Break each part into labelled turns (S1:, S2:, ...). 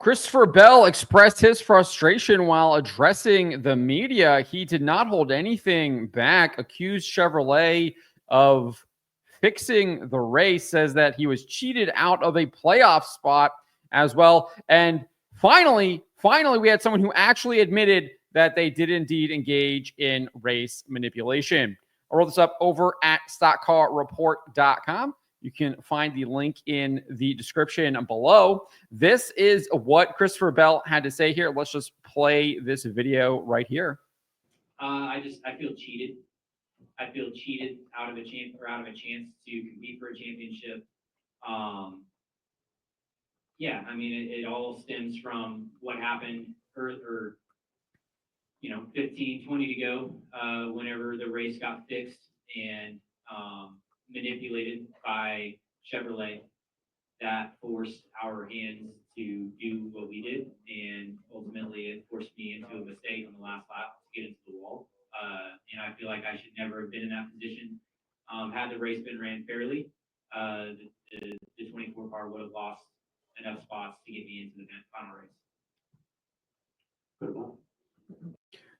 S1: Christopher Bell expressed his frustration while addressing the media. He did not hold anything back, accused Chevrolet of fixing the race, says that he was cheated out of a playoff spot as well. And finally, we had someone who actually admitted that they did indeed engage in race manipulation. I'll roll this up over at stockcarreport.com. You can find the link in the description below. This is what Christopher Bell had to say here. Let's just play this video right here.
S2: I feel cheated. I feel cheated out of a chance to compete for a championship. Yeah, I mean, it all stems from what happened 15, 20 to go, whenever the race got fixed and manipulated by Chevrolet, that forced our hands to do what we did, and ultimately it forced me into a mistake on the last lap to get into the wall. And I feel like I should never have been in that position. Had the race been ran fairly, the 24 car would have lost enough spots to get me into the final race.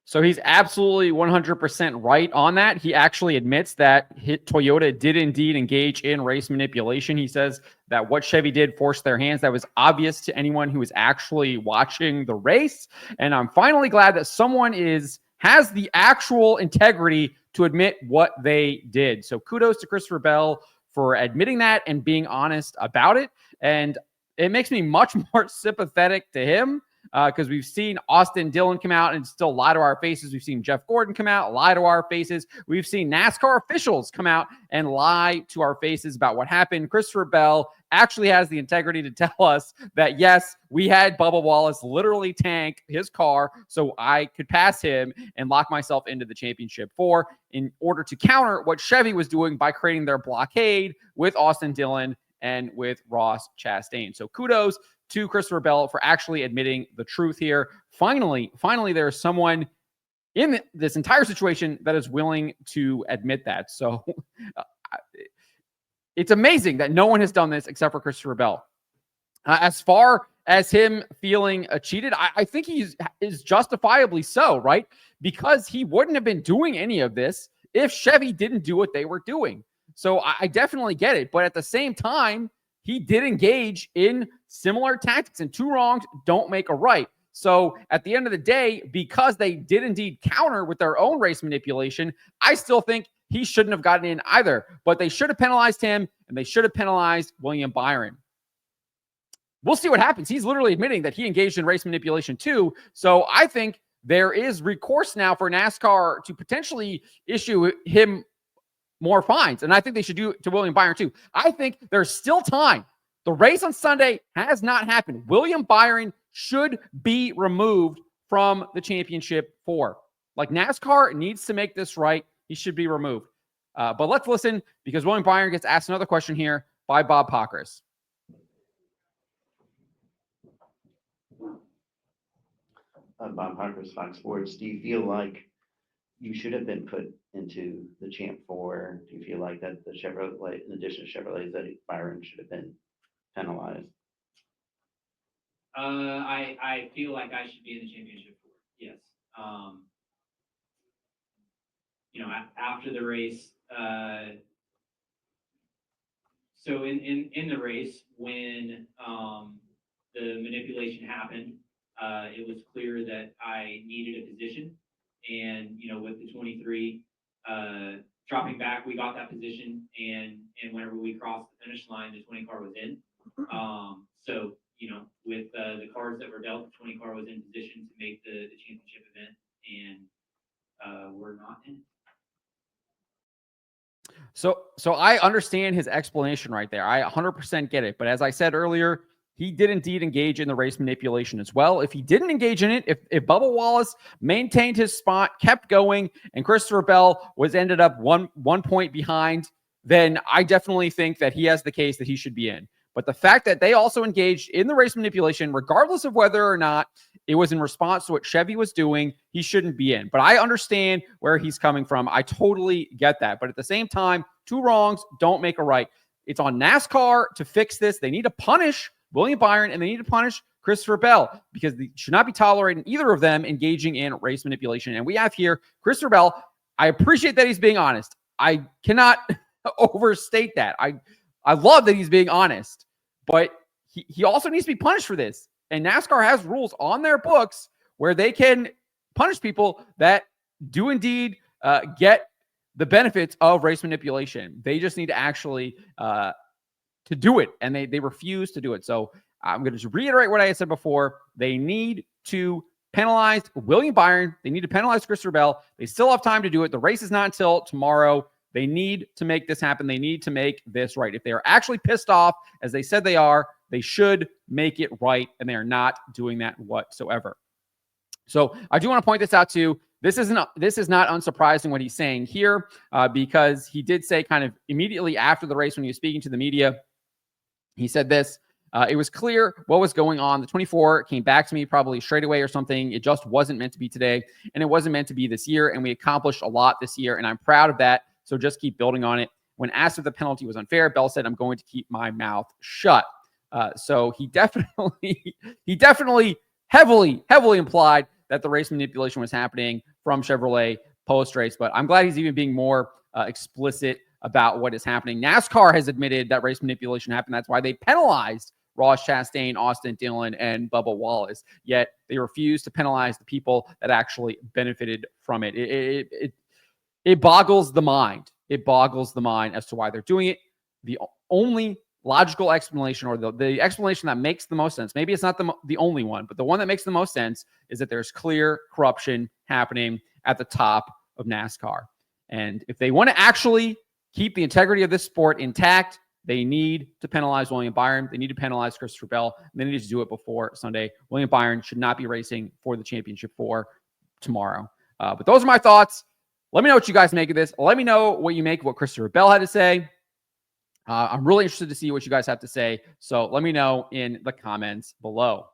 S1: So he's absolutely 100% right on that. He actually admits that Toyota did indeed engage in race manipulation. He says that what Chevy did forced their hands. That was obvious to anyone who was actually watching the race. And I'm finally glad that someone has the actual integrity to admit what they did. So kudos to Christopher Bell for admitting that and being honest about it. And it makes me much more sympathetic to him. Because we've seen Austin Dillon come out and still lie to our faces. We've seen Jeff Gordon come out, lie to our faces. We've seen NASCAR officials come out and lie to our faces about what happened. Christopher Bell actually has the integrity to tell us that, yes, we had Bubba Wallace literally tank his car so I could pass him and lock myself into the championship 4 in order to counter what Chevy was doing by creating their blockade with Austin Dillon and with Ross Chastain. So kudos to Christopher Bell for actually admitting the truth here. Finally, there's someone in this entire situation that is willing to admit that. So it's amazing that no one has done this except for Christopher Bell. As far as him feeling cheated, I think he is justifiably so, right? Because he wouldn't have been doing any of this if Chevy didn't do what they were doing. So I definitely get it. But at the same time, he did engage in similar tactics, and 2 wrongs don't make a right. So at the end of the day, because they did indeed counter with their own race manipulation, I still think he shouldn't have gotten in either. But they should have penalized him, and they should have penalized William Byron. We'll see what happens. He's literally admitting that he engaged in race manipulation too. So I think there is recourse now for NASCAR to potentially issue him more fines. And I think they should do it to William Byron too. I think there's still time. The race on Sunday has not happened. William Byron should be removed from the championship 4. Like, NASCAR needs to make this right. He should be removed. But let's listen, because William Byron gets asked another question here by Bob Pockris.
S3: Bob Pockris, Fox Sports. Do you feel like you should have been put into the Champ 4? Do you feel like that the Chevrolet, in addition to Chevrolets, that Byron should have been penalized?
S2: I feel like I should be in the championship 4. Yes. After the race, so in the race, when the manipulation happened, it was clear that I needed a position. And, with the 23 dropping back, we got that position. And whenever we crossed the finish line, the 20 car was in. So, with the cars that were dealt, the 20 car was in position to make the championship event. And we're not in.
S1: So I understand his explanation right there. I 100% get it. But as I said earlier, he did indeed engage in the race manipulation as well. If he didn't engage in it, if Bubba Wallace maintained his spot, kept going, and Christopher Bell ended up one point behind, then I definitely think that he has the case that he should be in. But the fact that they also engaged in the race manipulation, regardless of whether or not it was in response to what Chevy was doing, he shouldn't be in. But I understand where he's coming from. I totally get that. But at the same time, 2 wrongs don't make a right. It's on NASCAR to fix this. They need to punish William Byron, and they need to punish Christopher Bell, because they should not be tolerating either of them engaging in race manipulation. And we have here Christopher Bell. I appreciate that he's being honest. I cannot overstate that. I love that he's being honest, but he also needs to be punished for this. And NASCAR has rules on their books where they can punish people that do indeed get the benefits of race manipulation. They just need to actually to do it, and they refuse to do it. So I'm going to just reiterate what I had said before. They need to penalize William Byron. They need to penalize Christopher Bell. They still have time to do it. The race is not until tomorrow. They need to make this happen. They need to make this right. If they are actually pissed off, as they said they are, they should make it right, and they are not doing that whatsoever. So I do want to point this out too. This is not unsurprising what he's saying here, because he did say kind of immediately after the race when he was speaking to the media, he said this. It was clear what was going on. The 24 came back to me probably straight away or something. It just wasn't meant to be today, and it wasn't meant to be this year, and we accomplished a lot this year, and I'm proud of that, so just keep building on it. When asked if the penalty was unfair, Bell said, I'm going to keep my mouth shut. So he definitely heavily implied that the race manipulation was happening from Chevrolet post-race, but I'm glad he's even being more explicit about what is happening. NASCAR has admitted that race manipulation happened. That's why they penalized Ross Chastain, Austin Dillon, and Bubba Wallace, yet they refuse to penalize the people that actually benefited from it. It boggles the mind. It boggles the mind as to why they're doing it. The only logical explanation, or the explanation that makes the most sense, maybe it's not the only one, but the one that makes the most sense is that there's clear corruption happening at the top of NASCAR. And if they want to actually keep the integrity of this sport intact, they need to penalize William Byron. They need to penalize Christopher Bell. And they need to do it before Sunday. William Byron should not be racing for the championship for tomorrow. But those are my thoughts. Let me know what you guys make of this. Let me know what you make of what Christopher Bell had to say. I'm really interested to see what you guys have to say. So let me know in the comments below.